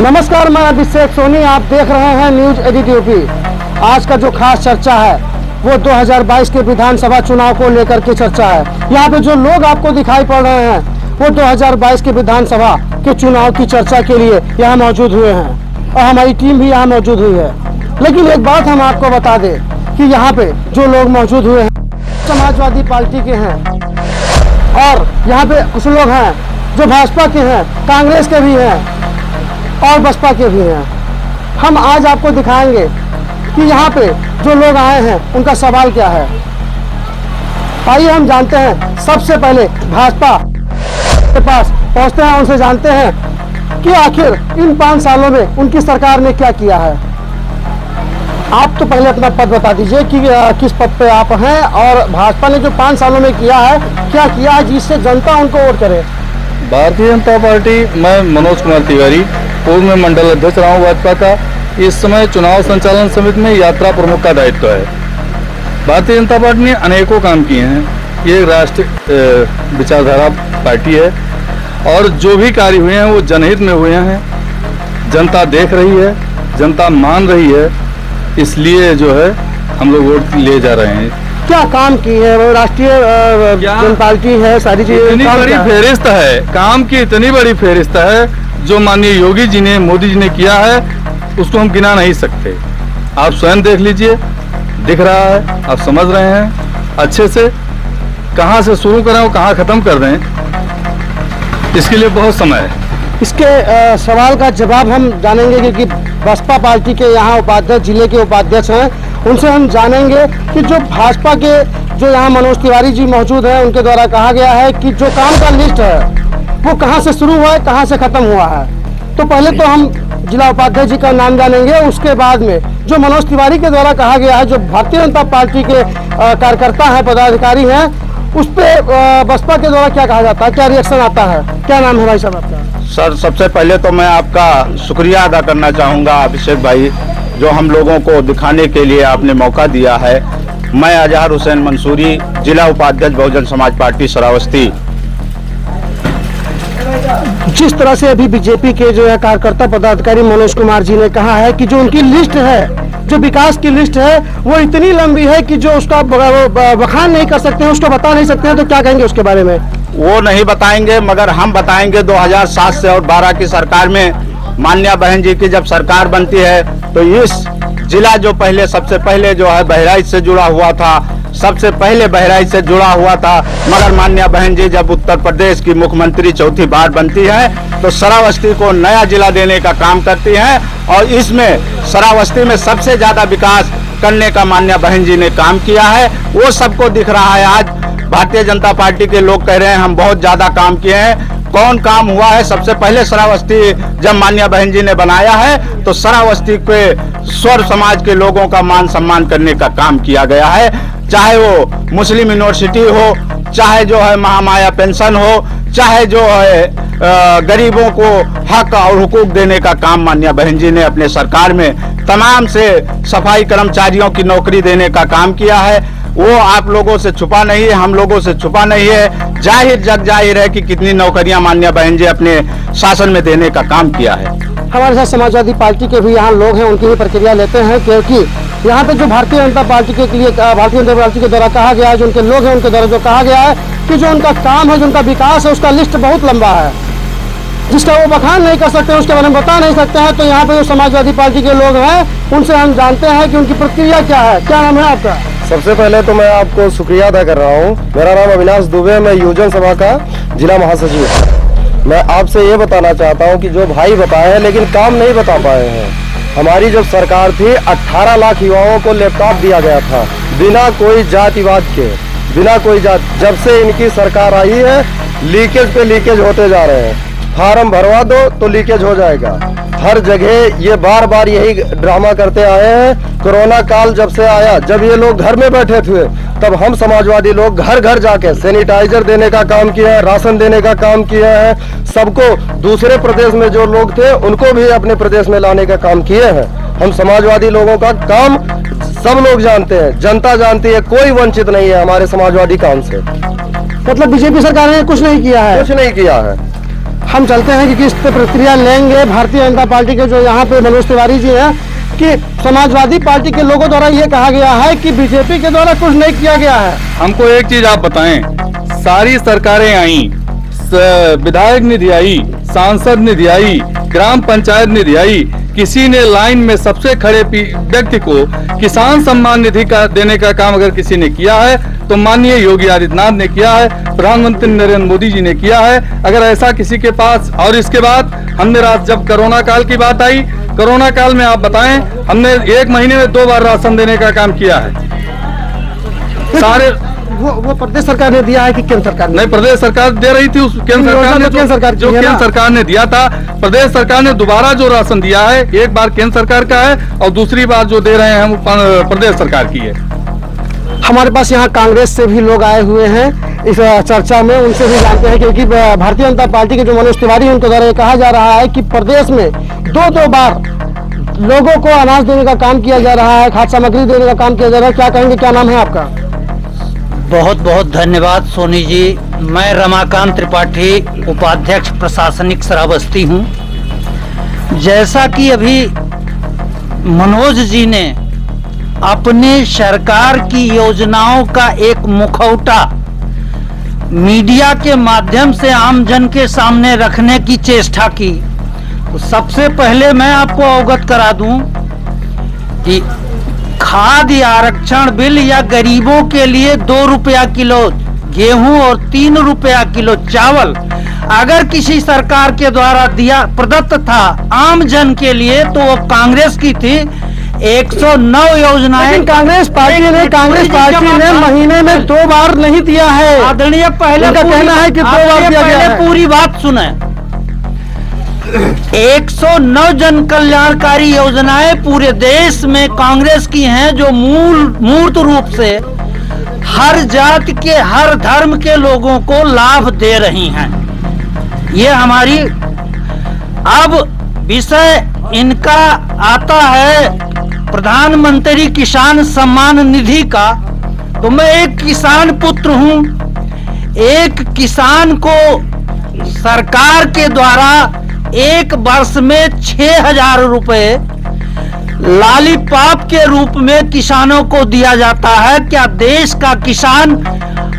नमस्कार, मैं अभिषेक सोनी, आप देख रहे हैं न्यूज एडिट यूपी। आज का जो खास चर्चा है वो 2022 के विधानसभा चुनाव को लेकर के चर्चा है। यहाँ पे जो लोग आपको दिखाई पड़ रहे हैं वो 2022 के विधानसभा के चुनाव की चर्चा के लिए यहाँ मौजूद हुए हैं और हमारी टीम भी यहाँ मौजूद हुई है। लेकिन एक बात हम आपको बता दें कि यहाँ पे जो लोग मौजूद हुए हैं समाजवादी पार्टी के हैं और यहाँ पे कुछ लोग हैं जो भाजपा के हैं, कांग्रेस के भी हैं और बसपा के भी हैं। हम आज आपको दिखाएंगे कि यहाँ पे जो लोग आए हैं उनका सवाल क्या है। आइए हम जानते हैं। सबसे पहले भाजपा के पास पहुँचते हैं, उनसे जानते हैं कि आखिर इन 5 सालों में उनकी सरकार ने क्या किया है। आप तो पहले अपना पद बता दीजिए कि किस पद पे आप हैं और भाजपा ने जो 5 सालों में किया है, क्या किया है जिससे जनता उनको वोट करे। भारतीय जनता पार्टी, मैं मनोज कुमार तिवारी, पूर्व में मंडल अध्यक्ष रहा हूँ भाजपा का। इस समय चुनाव संचालन समिति में यात्रा प्रमुख का दायित्व है। भारतीय जनता पार्टी ने अनेकों काम किए हैं। ये राष्ट्रीय विचारधारा पार्टी है और जो भी कार्य हुए हैं वो जनहित में हुए हैं। जनता देख रही है, जनता मान रही है, इसलिए जो है हम लोग वोट ले जा रहे हैं। क्या काम की है वो राष्ट्रीय जन पार्टी है, सारी चीजें इतनी बड़ी फेरिस्त है, काम की इतनी बड़ी फेरिस्त है जो माननीय योगी जी ने, मोदी जी ने किया है, उसको हम गिना नहीं सकते। आप स्वयं देख लीजिए, दिख रहा है, आप समझ रहे हैं अच्छे से। कहाँ से शुरू करें और कहाँ खत्म कर दें, इसके लिए बहुत समय है। इसके सवाल का जवाब हम जानेंगे क्योंकि बसपा पार्टी के यहाँ उपाध्यक्ष, जिले के उपाध्यक्ष हैं, उनसे हम जानेंगे कि जो भाजपा के जो यहाँ मनोज तिवारी जी मौजूद हैं उनके द्वारा कहा गया है कि जो काम का लिस्ट है वो कहाँ से शुरू हुआ है, कहाँ से खत्म हुआ है। तो पहले तो हम जिला उपाध्यक्ष जी का नाम जानेंगे, उसके बाद में जो मनोज तिवारी के द्वारा कहा गया है, जो भारतीय जनता पार्टी के कार्यकर्ता हैं, पदाधिकारी हैं, उस पर बसपा के द्वारा क्या कहा जाता है, क्या रिएक्शन आता है। क्या नाम है भाई साहब आपका? सर, सबसे पहले तो मैं आपका शुक्रिया अदा करना चाहूँगा अभिषेक भाई, जो हम लोगों को दिखाने के लिए आपने मौका दिया है। मैं अजहर हुसैन मंसूरी, जिला उपाध्यक्ष बहुजन समाज पार्टी श्रावस्ती। जिस तरह से अभी बीजेपी के जो है कार्यकर्ता पदाधिकारी मनोज कुमार जी ने कहा है कि जो उनकी लिस्ट है, जो विकास की लिस्ट है, वो इतनी लंबी है कि जो उसका बखान नहीं कर सकते हैं, उसको बता नहीं सकते हैं, तो क्या कहेंगे उसके बारे में? वो नहीं बताएंगे, मगर हम बताएंगे। 2007 से और 12 की सरकार में मान्या बहन जी की जब सरकार बनती है तो इस जिला जो पहले सबसे पहले जो है बहराइच से जुड़ा हुआ था, सबसे पहले बहराइच से जुड़ा हुआ था, मगर मान्या बहन जी जब उत्तर प्रदेश की मुख्यमंत्री चौथी बार बनती है तो श्रावस्ती को नया जिला देने का काम करती हैं और इसमें श्रावस्ती में सबसे ज्यादा विकास करने का मान्या बहन जी ने काम किया है। वो सबको दिख रहा है। आज भारतीय जनता पार्टी के लोग कह रहे हैं हम बहुत ज्यादा काम किए हैं। कौन काम हुआ है? सबसे पहले श्रावस्ती जब मान्या बहन जी ने बनाया है तो श्रावस्ती के स्वर समाज के लोगों का मान सम्मान करने का काम किया गया है। चाहे वो मुस्लिम यूनिवर्सिटी हो, चाहे जो है महामाया पेंशन हो, चाहे जो है गरीबों को हक और हुकूक देने का काम मान्या बहन जी ने अपने सरकार में तमाम से सफाई कर्मचारियों की नौकरी देने का काम किया है। वो आप लोगों से छुपा नहीं है, हम लोगों से छुपा नहीं है। जाहिर जग जाहिर है कि कितनी नौकरियां मान्या बहन जी अपने शासन में देने का काम किया है। हमारे साथ समाजवादी पार्टी के भी यहाँ लोग हैं, उनकी भी प्रक्रिया लेते हैं क्योंकि यहाँ पे जो भारतीय जनता पार्टी के लिए भारतीय जनता पार्टी के द्वारा कहा गया है, जो उनके लोग हैं उनके द्वारा जो कहा गया है कि जो उनका काम है, जो उनका विकास है, उसका लिस्ट बहुत लंबा है जिसका वो बखान नहीं कर सकते, उसके बारे में बता नहीं सकते हैं। तो यहाँ पे जो समाजवादी पार्टी के लोग हैं उनसे हम जानते हैं कि उनकी प्रक्रिया क्या है। क्या नाम है आपका? सबसे पहले तो मैं आपको शुक्रिया अदा कर रहा हूँ। मेरा नाम अविनाश दुबे, मैं युवजन सभा का जिला महासचिव हूँ। मैं आपसे ये बताना चाहता हूँ कि जो भाई बताए हैं लेकिन काम नहीं बता पाए हैं। हमारी जब सरकार थी 18 लाख युवाओं को लैपटॉप दिया गया था बिना कोई जातिवाद के, बिना कोई जात। जब से इनकी सरकार आई है लीकेज पे लीकेज होते जा रहे हैं। फार्म भरवा दो तो लीकेज हो जाएगा। हर जगह ये बार बार यही ड्रामा करते आए हैं। कोरोना काल जब से आया, जब ये लोग घर में बैठे थे, तब हम समाजवादी लोग घर घर जाके सैनिटाइजर देने का काम किया है, राशन देने का काम किया है। सबको दूसरे प्रदेश में जो लोग थे उनको भी अपने प्रदेश में लाने का काम किए हैं। हम समाजवादी लोगों का काम सब लोग जानते हैं, जनता जानती है, कोई वंचित नहीं है हमारे समाजवादी काम से। मतलब बीजेपी सरकार ने कुछ नहीं किया है? कुछ नहीं किया है। हम चलते हैं कि किस पे प्रतिक्रिया लेंगे भारतीय जनता पार्टी के जो यहाँ पे मनोज तिवारी जी हैं कि समाजवादी पार्टी के लोगों द्वारा ये कहा गया है कि बीजेपी के द्वारा कुछ नहीं किया गया है। हमको एक चीज आप बताएं, सारी सरकारें आई, विधायक निधि आई, सांसद निधि आई, ग्राम पंचायत निधि आई, किसी ने लाइन में सबसे खड़े व्यक्ति को किसान सम्मान निधि का देने का काम अगर किसी ने किया है तो माननीय योगी आदित्यनाथ ने किया है, प्रधानमंत्री नरेंद्र मोदी जी ने किया है। अगर ऐसा किसी के पास, और इसके बाद हमने जब कोरोना काल की बात आई, कोरोना काल में आप बताएं हमने 1 महीने में 2 बार राशन देने का काम किया है। सारे वो प्रदेश सरकार ने दिया है कि केंद्र सरकार ने? नहीं, प्रदेश सरकार दे रही थी, उस केंद्र सरकार ने जो केंद्र सरकार ने दिया था, प्रदेश सरकार ने दोबारा जो राशन दिया है, एक बार केंद्र सरकार का है और दूसरी बार जो दे रहे हैं हम प्रदेश सरकार की है। हमारे पास यहाँ कांग्रेस से भी लोग आए हुए हैं इस चर्चा में, उनसे भी जानते हैं क्योंकि भारतीय जनता पार्टी के जो मनोज तिवारी हैं उनके द्वारा कहा जा रहा है कि प्रदेश में 2-2 बार लोगों को अनाज देने का काम किया जा रहा है, खाद्य सामग्री देने का काम किया जा रहा है। क्या कहेंगे, क्या नाम है आपका? बहुत बहुत धन्यवाद सोनी जी। मैं रमाकांत त्रिपाठी, उपाध्यक्ष प्रशासनिक श्रावस्ती हूँ। जैसा कि अभी मनोज जी ने अपने सरकार की योजनाओं का एक मुखौटा मीडिया के माध्यम से आम जन के सामने रखने की चेष्टा की, तो सबसे पहले मैं आपको अवगत करा दूं कि खाद्य आरक्षण बिल या गरीबों के लिए 2 रुपया किलो गेहूं और 3 रुपया किलो चावल अगर किसी सरकार के द्वारा प्रदत्त था आम जन के लिए तो वो कांग्रेस की थी। 109 योजनाएं कांग्रेस पार्टी ने महीने में 2 बार नहीं दिया है। आदरणीय, पहले कहना है कि 2 बार दिया गया है। पूरी बात सुने। 109 जन कल्याणकारी योजनाएं पूरे देश में कांग्रेस की हैं, जो मूर्त रूप से हर जाति के, हर धर्म के लोगों को लाभ दे रही हैं। ये हमारी, अब विषय इनका आता है प्रधानमंत्री किसान सम्मान निधि का, तो मैं एक किसान पुत्र हूं। एक किसान को सरकार के द्वारा 1 वर्ष में 6,000 रुपए लॉलीपॉप के रूप में किसानों को दिया जाता है। क्या देश का किसान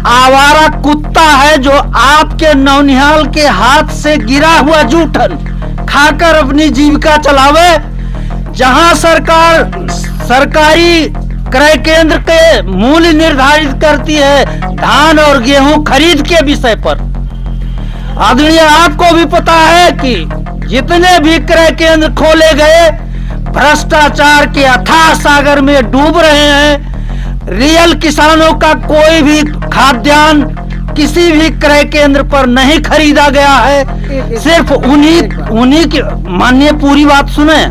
आवारा कुत्ता है जो आपके नौनिहाल के हाथ से गिरा हुआ जूठन खाकर अपनी जीविका चलावे? जहां सरकार सरकारी क्रय केंद्र के मूल्य निर्धारित करती है धान और गेहूं खरीद के विषय पर, आदरणीय आपको भी पता है कि जितने भी क्रय केंद्र खोले गए भ्रष्टाचार के अथाह सागर में डूब रहे हैं। रियल किसानों का कोई भी खाद्यान्न किसी भी क्रय केंद्र पर नहीं खरीदा गया है। सिर्फ उन्हीं की, माननीय पूरी बात सुने,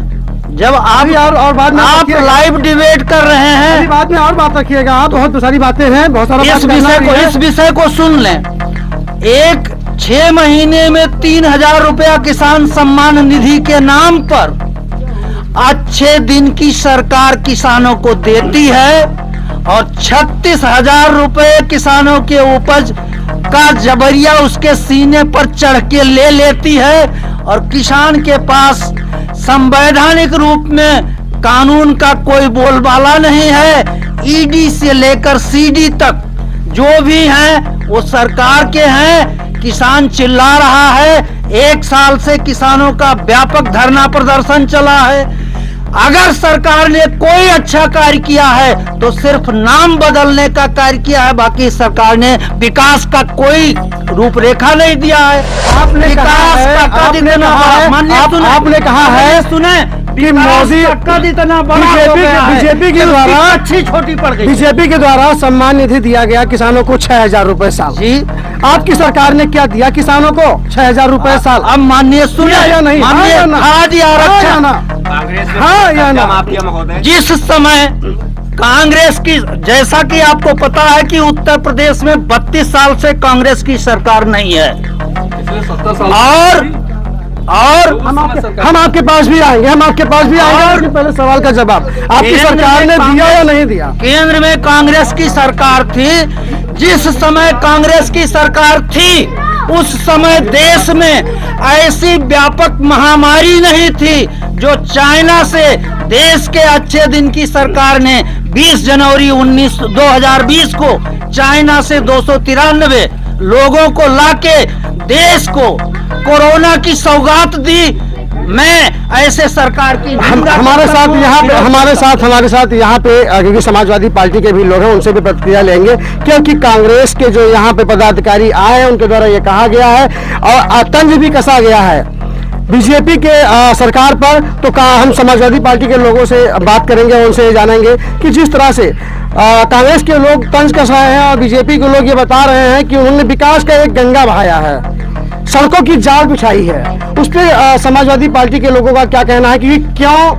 जब आप और बाद में आप लाइव डिबेट कर रहे हैं, बाद में और बात रखिएगा आप, बहुत सारी बातें हैं, बहुत सारा इस विषय को सुन लें। 6 महीने में 3,000 रुपया किसान सम्मान निधि के नाम पर अच्छे दिन की सरकार किसानों को देती है और 36,000 रुपए किसानों के उपज का जबरिया उसके सीने पर चढ़ के ले लेती है। और किसान के पास संवैधानिक रूप में कानून का कोई बोलबाला नहीं है। ईडी से लेकर सीडी तक जो भी हैं वो सरकार के हैं। किसान चिल्ला रहा है, 1 साल से किसानों का व्यापक धरना प्रदर्शन चला है। अगर सरकार ने कोई अच्छा कार्य किया है तो सिर्फ नाम बदलने का कार्य किया है, बाकी सरकार ने विकास का कोई रूपरेखा नहीं दिया है। आपने कहा है सुने कि मोदी इतना बड़ा बीजेपी के द्वारा अच्छी छोटी पड़ गई। बीजेपी के द्वारा सम्मान निधि दिया गया किसानों को 6,000 रुपए साल। जी, आपकी सरकार ने क्या दिया किसानों को? 6,000 रुपए साल। अब माननीय सुने या नहीं? माननीय खाद्य आरक्षण, हाँ या ना? जिस समय कांग्रेस की, जैसा कि आपको पता है कि उत्तर प्रदेश में 32 साल से कांग्रेस की सरकार नहीं है, और हम आपके पास भी आएंगे, और पहले सवाल का जवाब, आपकी सरकार ने दिया या नहीं दिया? केंद्र में कांग्रेस की सरकार थी। जिस समय कांग्रेस की सरकार थी उस समय देश में ऐसी व्यापक महामारी नहीं थी जो चाइना से देश के अच्छे दिन की सरकार ने 20 जनवरी 2020 को चाइना से 293 लोगों को लाके देश को कोरोना की सौगात दी। मैं ऐसे सरकार की हमारे साथ यहाँ पे क्योंकि समाजवादी पार्टी के भी लोग हैं, उनसे भी प्रतिक्रिया लेंगे, क्योंकि कांग्रेस के जो यहाँ पे पदाधिकारी आए हैं उनके द्वारा ये कहा गया है और तंज भी कसा गया है बीजेपी के सरकार पर। तो हम समाजवादी पार्टी के लोगों से बात करेंगे, उनसे जानेंगे कि जिस तरह से कांग्रेस के लोग तंज कस रहे हैं और बीजेपी के लोग ये बता रहे हैं कि उन्होंने विकास का एक गंगा बहाया है, सड़कों की जाल बिछाई है, उस पर समाजवादी पार्टी के लोगों का क्या कहना है कि क्यों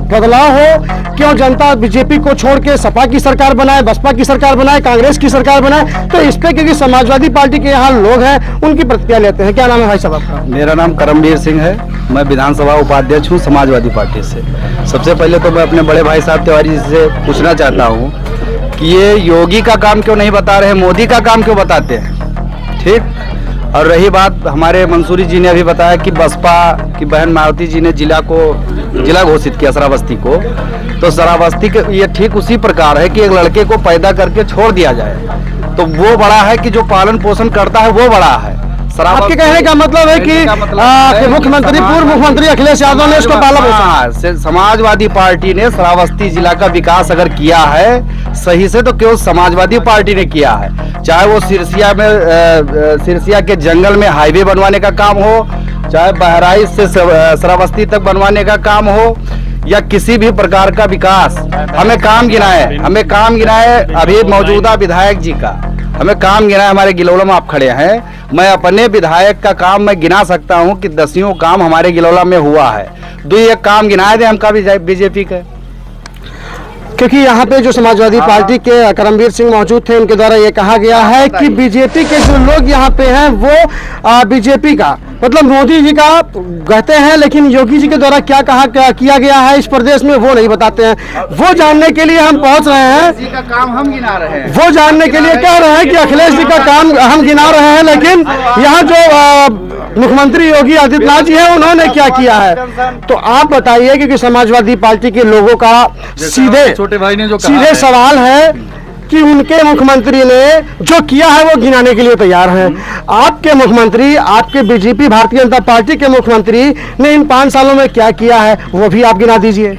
बदलाव हो, क्यों जनता बीजेपी को छोड़ के सपा की सरकार बनाए, बसपा की सरकार बनाए, कांग्रेस की सरकार बनाए। तो इस पे क्योंकि समाजवादी पार्टी के यहाँ लोग हैं, उनकी प्रतिक्रिया लेते हैं। क्या नाम है भाई साहब आपका? मेरा नाम करमवीर सिंह है, मैं विधानसभा उपाध्यक्ष हूँ समाजवादी पार्टी से। सबसे पहले तो मैं अपने बड़े भाई साहब तिवारी जी से पूछना चाहता हूँ कि ये योगी का काम क्यों नहीं बता रहे, मोदी का काम क्यों बताते हैं? ठीक। और रही बात, हमारे मंसूरी जी ने अभी बताया कि बसपा की बहन मायावती जी ने जिला घोषित किया श्रावस्ती को, तो श्रावस्ती के ये ठीक उसी प्रकार है कि एक लड़के को पैदा करके छोड़ दिया जाए तो वो बड़ा है कि जो पालन पोषण करता है वो बड़ा है। आपके कहने का मतलब है कि मुख्यमंत्री पूर्व मुख्यमंत्री अखिलेश यादव ने इसको पाला पोसा। समाजवादी पार्टी ने श्रावस्ती जिला का विकास अगर किया है सही से तो केवल समाजवादी पार्टी ने किया है। चाहे वो सिरसिया के जंगल में हाईवे बनवाने का काम हो, चाहे बहराइच से श्रावस्ती तक बनवाने का काम हो, या किसी भी प्रकार का विकास। हमें काम गिनाए अभी मौजूदा विधायक जी का, हमें काम गिना है। हमारे गिलौला में आप खड़े हैं, मैं अपने विधायक का काम मैं गिना सकता हूं कि 10 काम हमारे गिलौला में हुआ है। 2 काम गिनाए थे हमका बीजेपी का। क्योंकि यहाँ पे जो समाजवादी पार्टी के करमवीर सिंह मौजूद थे, उनके द्वारा ये कहा गया है कि बीजेपी के जो लोग यहाँ पे हैं वो बीजेपी का मतलब मोदी जी का कहते हैं, लेकिन योगी जी के द्वारा क्या किया गया है इस प्रदेश में वो नहीं बताते हैं। वो जानने के लिए हम पहुंच रहे हैं, जी का काम हम गिना रहे हैं। वो जानने के लिए कह रहे हैं कि अखिलेश जी का काम हम गिना रहे हैं, लेकिन यहाँ जो मुख्यमंत्री योगी आदित्यनाथ जी है उन्होंने क्या किया है। तो आप बताइए, क्योंकि समाजवादी पार्टी के लोगों का छोटे भाई ने जो सीधे सवाल है कि उनके मुख्यमंत्री ने जो किया है वो गिनाने के लिए तैयार हैं। आपके मुख्यमंत्री, आपके बीजेपी भारतीय जनता पार्टी के मुख्यमंत्री ने इन 5 सालों में क्या किया है वो भी आप गिना दीजिए।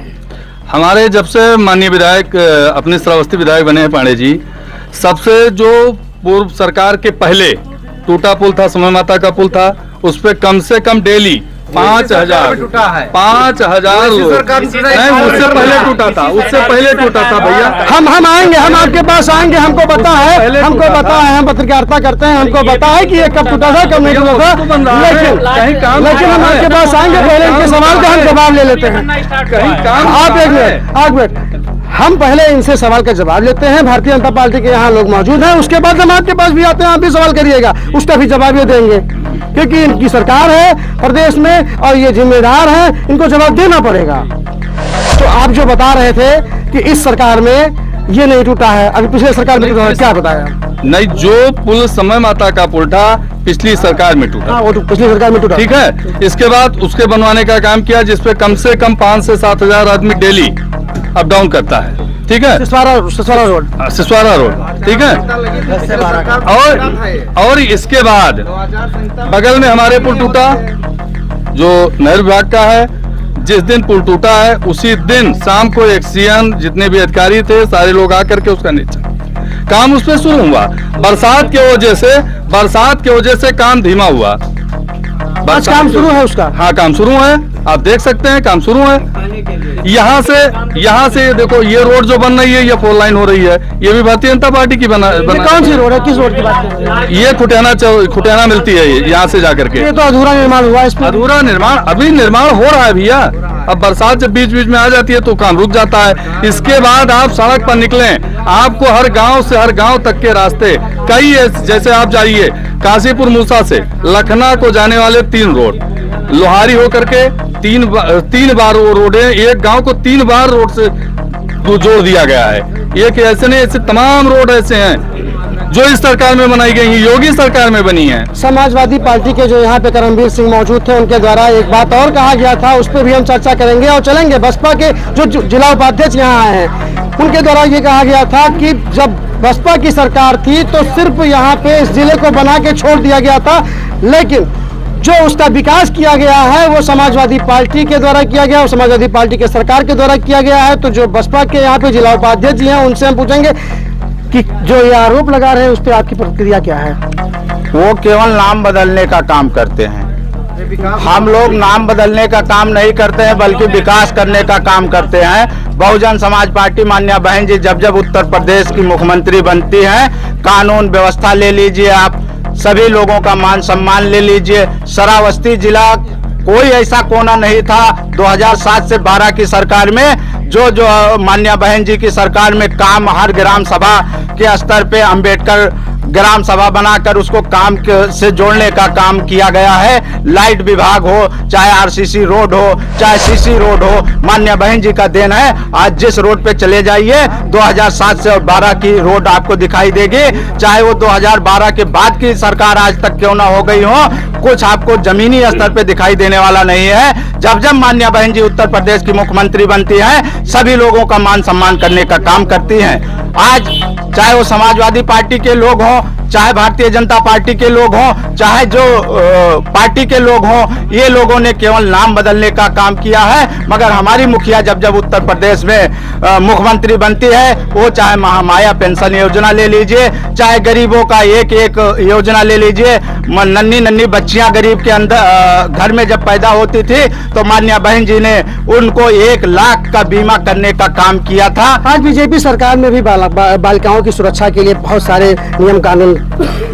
हमारे जब से माननीय विधायक अपने श्रावस्ती विधायक बने हैं पांडे जी, सबसे जो पूर्व सरकार के पहले टूटा पुल था, समय माता का पुल था, उस पे कम से कम डेली 5,000 टूटा है। 5,000 नहीं, उससे पहले टूटा था भैया। हम आएंगे, हम आपके पास आएंगे, हमको पता है, हम पत्रकारिता करते हैं, हमको पता है कि ये कब टूटा था कब नहीं टूटा था, लेकिन हम आपके पास आएंगे, पहले इनके सवाल का हम जवाब ले लेते हैं। आप एक मिनट, हम पहले इनसे सवाल का जवाब लेते हैं। भारतीय जनता पार्टी के यहाँ लोग मौजूद हैं, उसके बाद हम आपके पास भी आते हैं, आप भी सवाल करिएगा, उसका भी जवाब ये देंगे, क्योंकि इनकी सरकार है प्रदेश में और ये जिम्मेदार है, इनको जवाब देना पड़ेगा। तो आप जो बता रहे थे कि इस सरकार में ये नहीं टूटा है, अभी पिछले सरकार में क्या बताया? नहीं, जो पुल समय माता का पुल था पिछली सरकार में टूटा। वो पिछली सरकार में टूटा, ठीक है। इसके बाद उसके बनवाने का काम किया, जिसपे कम से कम 5 से 7,000 आदमी डेली अप डाउन करता है, ठीक है। सिसवारा रोड, ठीक है। और इसके बाद बगल में हमारे पुल टूटा जो नहर विभाग का है। जिस दिन पुल टूटा है उसी दिन शाम को एक्सीएन जितने भी अधिकारी थे सारे लोग आकर के उसका नीचे काम उस पर शुरू हुआ। बरसात के वजह से काम धीमा हुआ। आज काम शुरू है उसका? हाँ, काम शुरू है, आप देख सकते हैं काम शुरू है। यहाँ से देखो, ये रोड जो बन रही है ये 4 लाइन हो रही है, ये भी भारतीय जनता पार्टी की बना। कौन सी रोड है, किस रोड की बात कर रहे हैं? ये खुटियाना मिलती है यहाँ से जाकर के। ये तो अधूरा निर्माण हुआ है, इसमें अधूरा निर्माण, अभी निर्माण हो रहा है भैया। अब बरसात जब बीच बीच में आ जाती है तो काम रुक जाता है। इसके बाद आप सड़क पर निकलें, आपको हर गांव से हर गांव तक के रास्ते कई, जैसे आप जाइए काशीपुर मूसा से लखना को जाने वाले 3 रोड, लोहारी होकर के 3 बार वो रोड है, एक गांव को 3 बार रोड से जोड़ दिया गया है। ये कि ऐसे नहीं, ऐसे तमाम रोड ऐसे हैं जो इस सरकार में बनाई गई हैं, योगी सरकार में बनी है। समाजवादी पार्टी के जो यहाँ पे करमवीर सिंह मौजूद थे, उनके द्वारा एक बात और कहा गया था, उस पर भी हम चर्चा करेंगे और चलेंगे। बसपा के जो जिला उपाध्यक्ष यहाँ आए हैं, उनके द्वारा ये कहा गया था कि जब बसपा की सरकार थी तो सिर्फ यहाँ पे इस जिले को बना के छोड़ दिया गया था, लेकिन जो उसका विकास किया गया है वो समाजवादी पार्टी के द्वारा किया गया, और समाजवादी पार्टी के सरकार के द्वारा किया गया है। तो जो बसपा के यहाँ पे जिला उपाध्यक्ष जी हैं, उनसे हम पूछेंगे कि जो ये आरोप लगा रहे हैं उस पर आपकी प्रतिक्रिया क्या है। वो केवल नाम बदलने का काम करते हैं। हम लोग नाम बदलने का काम नहीं करते हैं, बल्कि विकास करने का काम करते हैं। बहुजन समाज पार्टी माननीय बहन जी जब जब उत्तर प्रदेश की मुख्यमंत्री बनती हैं, कानून व्यवस्था ले लीजिए, आप सभी लोगों का मान सम्मान ले लीजिए। श्रावस्ती जिला कोई ऐसा कोना नहीं था 2007 से 12 की सरकार में जो माननीय बहन जी की सरकार में काम हर ग्राम सभा के स्तर पे अंबेडकर ग्राम सभा बनाकर उसको काम से जोड़ने का काम किया गया है। लाइट विभाग हो, चाहे आरसीसी रोड हो, चाहे सीसी रोड हो, माननीय बहन जी का देन है। आज जिस रोड पे चले जाइए 2007 से और 12 की रोड आपको दिखाई देगी, चाहे वो 2012 के बाद की सरकार आज तक क्यों ना हो गई हो, कुछ आपको जमीनी स्तर पे दिखाई देने वाला नहीं है। जब जब माननीय बहन जी उत्तर प्रदेश की मुख्यमंत्री बनती है, सभी लोगों का मान सम्मान करने का काम करती हैं। आज चाहे वो समाजवादी पार्टी के लोग हों, चाहे भारतीय जनता पार्टी के लोग हों, चाहे जो पार्टी के लोग हों, ये लोगों ने केवल नाम बदलने का काम किया है। मगर हमारी मुखिया जब जब उत्तर प्रदेश में मुख्यमंत्री बनती है, वो चाहे महामाया पेंशन योजना ले लीजिए, चाहे गरीबों का एक एक योजना ले लीजिए। नन्ही नन्ही बच्चियां गरीब के अंदर घर में जब पैदा होती थी तो माननीय बहन जी ने उनको 1 लाख का बीमा करने का काम किया था। आज बीजेपी सरकार में भी बालिकाओं की सुरक्षा के लिए बहुत सारे नियम कानून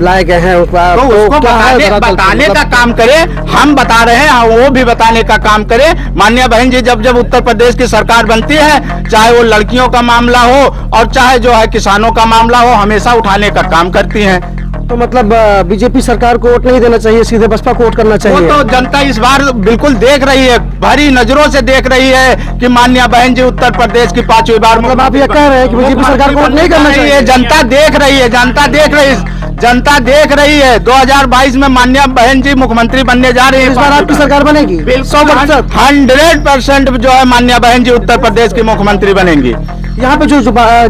लाए गए हैं। तो उसको बताने का काम करे, हम बता रहे हैं, वो भी बताने का काम करे। माननीय बहन जी जब जब उत्तर प्रदेश की सरकार बनती है, चाहे वो लड़कियों का मामला हो और चाहे जो है किसानों का मामला हो, हमेशा उठाने का काम करती हैं। तो मतलब बीजेपी सरकार को वोट नहीं देना चाहिए, सीधे बसपा को वोट करना चाहिए। वो तो जनता इस बार बिल्कुल देख रही है, भरी नजरों से देख रही है कि माननीय बहन जी उत्तर प्रदेश की 5वीं बार। मतलब आप ये कह रहे हैं कि बीजेपी सरकार को वोट नहीं करना चाहिए? जनता देख रही है, जनता देख रही है, जनता देख रही है। 2022 में माननीय बहन जी मुख्यमंत्री बनने जा रही है। इस बार आपकी सरकार बनेगी? 100% जो है माननीय बहन जी उत्तर प्रदेश की मुख्यमंत्री बनेंगी। यहाँ पे जो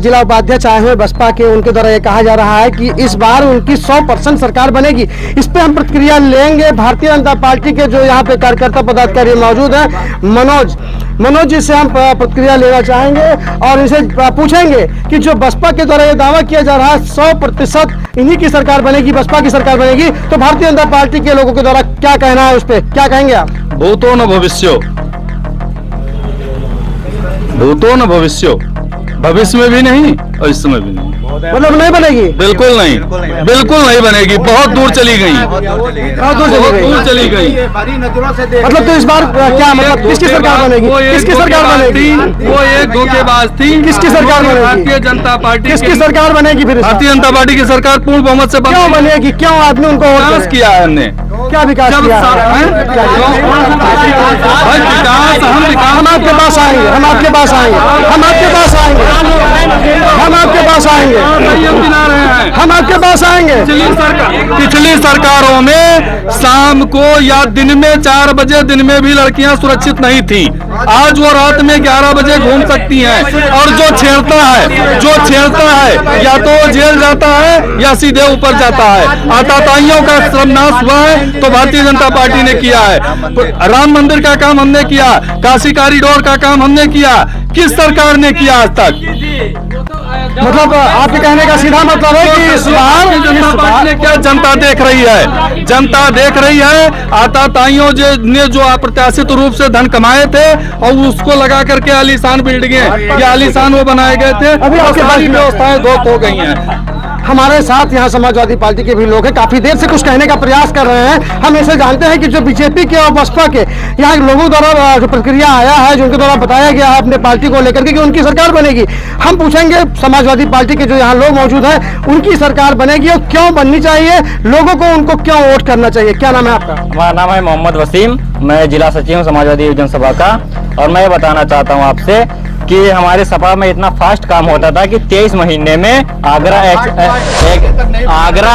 जिला उपाध्यक्ष आए हुए बसपा के, उनके द्वारा ये कहा जा रहा है कि इस बार उनकी 100% सरकार बनेगी। इस पे हम प्रतिक्रिया लेंगे। भारतीय जनता पार्टी के जो यहाँ पे कार्यकर्ता पदाधिकारी मौजूद है, मनोज जी से हम प्रतिक्रिया लेना चाहेंगे और इनसे पूछेंगे कि जो बसपा के द्वारा ये दावा किया जा रहा है 100% इन्हीं की सरकार बनेगी, बसपा की सरकार बनेगी, तो भारतीय जनता पार्टी के लोगों के द्वारा क्या कहना है, उस पर क्या कहेंगे आप? भूतो न भविष्यो, भूतो न भविष्यो, भविष्य में भी नहीं और इस समय भी नहीं। मतलब नहीं बनेगी? बिल्कुल नहीं, बिल्कुल नहीं बनेगी। बहुत दूर चली गई, बहुत दूर चली गई। मतलब तो इस बार क्या मतलब किसकी सरकार बनेगी? किसकी सरकार बनेगी? वो एक धोखेबाज थी। किसकी सरकार बनेगी? भारतीय जनता पार्टी किसकी सरकार बनेगी फिर? भारतीय जनता पार्टी की सरकार पूर्ण बहुमत से क्यों बनेगी? क्यों आपने उनको विकास किया है हमने? क्या विकास किया है? हम आपके पास आएंगे, हम आपके पास आएंगे, हम आपके पास आएंगे, हम आपके पास आएंगे, हम आपके पास आएंगे। पिछली सरकारों में शाम को या दिन में 4 बजे दिन में भी लड़कियां सुरक्षित नहीं थी। आज वो रात में 11 बजे घूम सकती हैं। और जो छेड़ता है या तो जेल जाता है या सीधे ऊपर जाता है। आताताइयों का सर्वनाश हुआ है तो भारतीय जनता पार्टी ने किया है। राम मंदिर का काम हमने किया, काशी कॉरिडोर का काम हमने किया, किस सरकार ने किया आज तक? मतलब आपके कहने का सीधा मतलब है कि इस बार ने क्या जनता देख रही है, जनता देख रही है। आताताइयों ने जो अप्रत्याशित रूप से धन कमाए थे और उसको लगा करके आलीशान बिल्डिंगें या आलीशान वो बनाए गए थे, अभी आपके पास व्यवस्थाएं ध्वस्त हो गई हैं। हमारे साथ यहाँ समाजवादी पार्टी के भी लोग हैं, काफी देर से कुछ कहने का प्रयास कर रहे हैं। हम ऐसे जानते हैं कि जो बीजेपी के और बसपा के यहाँ लोगों द्वारा जो प्रक्रिया आया है, जो उनके द्वारा बताया गया है अपने पार्टी को लेकर के कि उनकी सरकार बनेगी। हम पूछेंगे समाजवादी पार्टी के जो यहाँ लोग मौजूद हैं, उनकी सरकार बनेगी और क्यों बननी चाहिए, लोगों को उनको क्यों वोट करना चाहिए। क्या नाम है आपका? हमारा नाम है मोहम्मद वसीम, मैं जिला सचिव हूँ समाजवादी जनसभा का। और मैं बताना चाहता हूँ आपसे कि हमारे सपा में इतना फास्ट काम होता था कि 23 महीने में आगरा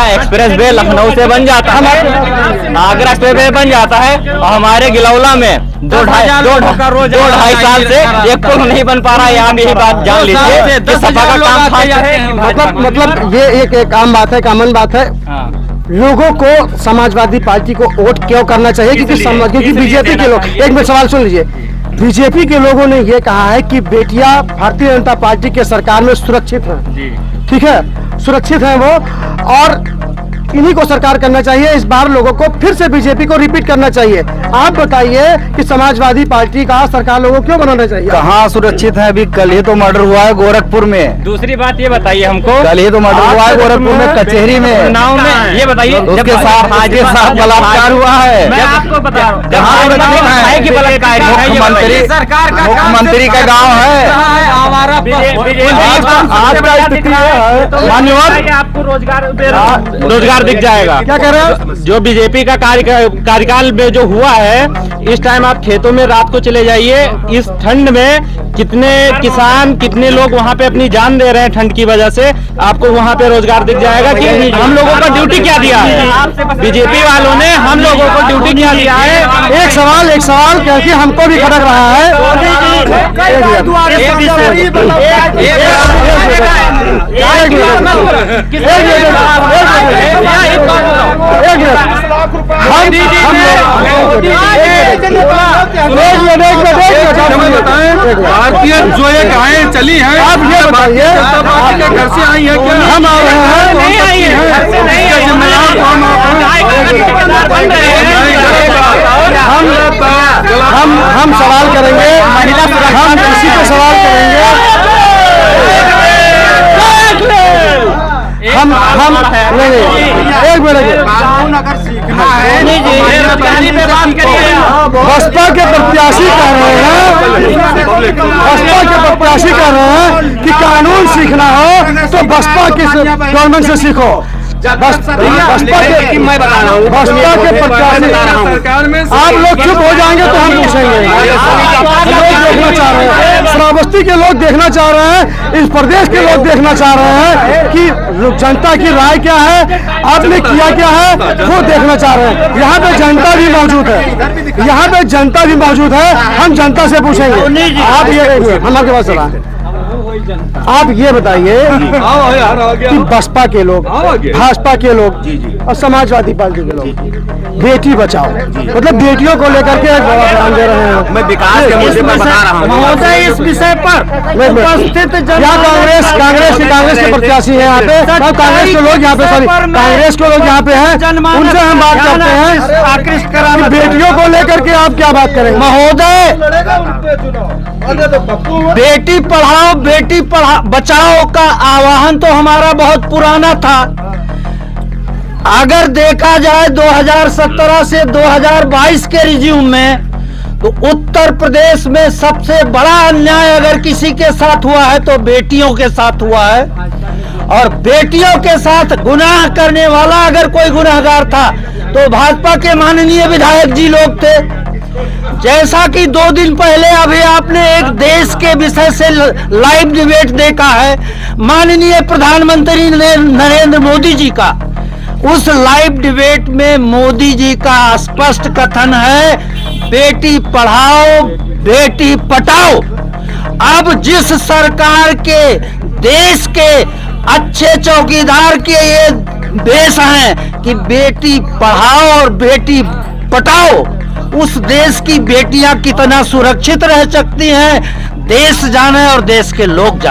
एक्सप्रेस वे लखनऊ से बन जाता है, आगरा एक्सप्रेस वे बन जाता है, और हमारे गिलौला में 2-2.5 साल से एक पुल नहीं बन पा रहा है। आप यही बात जान लीजिए कि सपा का काम फास्ट है। मतलब ये एक आम बात है, कॉमन बात है। लोगों को समाजवादी पार्टी को वोट क्यों करना चाहिए? क्योंकि बीजेपी के लोग, एक मिनट सवाल सुन लीजिए, बीजेपी के लोगों ने ये कहा है कि बेटियां भारतीय जनता पार्टी के सरकार में सुरक्षित हैं, ठीक है, सुरक्षित हैं वो, और इन्हीं को सरकार करना चाहिए। इस बार लोगों को फिर से बीजेपी को रिपीट करना चाहिए। आप बताइए कि समाजवादी पार्टी का सरकार लोगों को क्यों बनाना चाहिए? कहाँ सुरक्षित है? अभी कल ही तो मर्डर हुआ है गोरखपुर में। दूसरी बात ये बताइए हमको, कल ही तो मर्डर हुआ है गोरखपुर में, कचहरी में, चुनाव में। ये बताइए उसके साथ बलात्कार हुआ है। मैं आपको बता रहा हूँ, मुख्यमंत्री का गाँव है। आपका स्थिति मान्यवर आपको रोजगार दिख जाएगा। क्या कह रहे हैं? जो बीजेपी का कार्यकाल में जो हुआ है, इस टाइम आप खेतों में रात को चले जाइए, इस ठंड में कितने किसान, कितने लोग वहाँ पे अपनी जान दे रहे हैं ठंड की वजह से। आपको वहाँ पे रोजगार दिख जाएगा कि हम लोगों को ड्यूटी क्या दिया है, बीजेपी वालों ने हम लोगों को ड्यूटी क्या दिया है। एक सवाल क्योंकि हमको भी खटक रहा है। भारतीय जो ये गायें चली हैं, आप ये बताइए, आपके घर से आई है क्या? हम आ रहे हैं, नहीं आई हम सवाल करेंगे, हम इसी पे सवाल करेंगे। हम नहीं, एक मिनट, कानून अगर सीखना है, बसपा के प्रत्याशी कह रहे हैं, बसपा के प्रत्याशी कह रहे हैं कि कानून सीखना हो तो बसपा के गवर्नमेंट से सीखो। बसपा के, मैं बता रहा हूँ, बसपा के प्रत्याशी, आप लोग चुप हो जाएंगे तो हम पूछेंगे। लोग देखना चाह रहे हैं, श्रावस्ती के लोग देखना चाह रहे हैं, इस प्रदेश के लोग देखना चाह रहे हैं कि जनता की राय क्या है, आपने किया क्या है, वो देखना चाह रहे हैं। यहाँ पे जनता भी मौजूद है, यहाँ पे जनता भी मौजूद है, हम जनता से पूछेंगे। आप ये, हम आपके पास चला, आप ये बताइए कि बसपा के लोग, भाजपा के लोग और समाजवादी पार्टी के लोग बेटी बचाओ, मतलब बेटियों को लेकर के एक बड़ा बयान दे रहे हैं। मैं विकास के मुद्दे पर बता रहा हूँ महोदय, इस विषय पर उपस्थित यहाँ कांग्रेस के प्रत्याशी हैं यहाँ पे, सब कांग्रेस के लोग यहाँ पे, सॉरी कांग्रेस के लोग यहाँ पे हैं, उनसे हम बात करते हैं। आकृष्ट करा बेटियों को लेकर के आप क्या बात करेंगे? महोदय, बेटी पढ़ाओ बेटी बचाओ का आह्वान तो हमारा बहुत पुराना था। अगर देखा जाए 2017 से 2022 के रिज्यूम में, तो उत्तर प्रदेश में सबसे बड़ा अन्याय अगर किसी के साथ हुआ है तो बेटियों के साथ हुआ है। और बेटियों के साथ गुनाह करने वाला अगर कोई गुनाहगार था तो भाजपा के माननीय विधायक जी लोग थे। जैसा कि 2 दिन पहले अभी आपने एक देश के विषय से लाइव डिबेट देखा है माननीय प्रधानमंत्री नरेंद्र मोदी जी का, उस लाइव डिबेट में मोदी जी का स्पष्ट कथन है, बेटी पढ़ाओ बेटी पटाओ। अब जिस सरकार के देश के अच्छे चौकीदार के ये देश हैं कि बेटी पढ़ाओ और बेटी पटाओ, उस देश की बेटियां कितना सुरक्षित रह सकती हैं, देश जाने और देश के लोग जाने।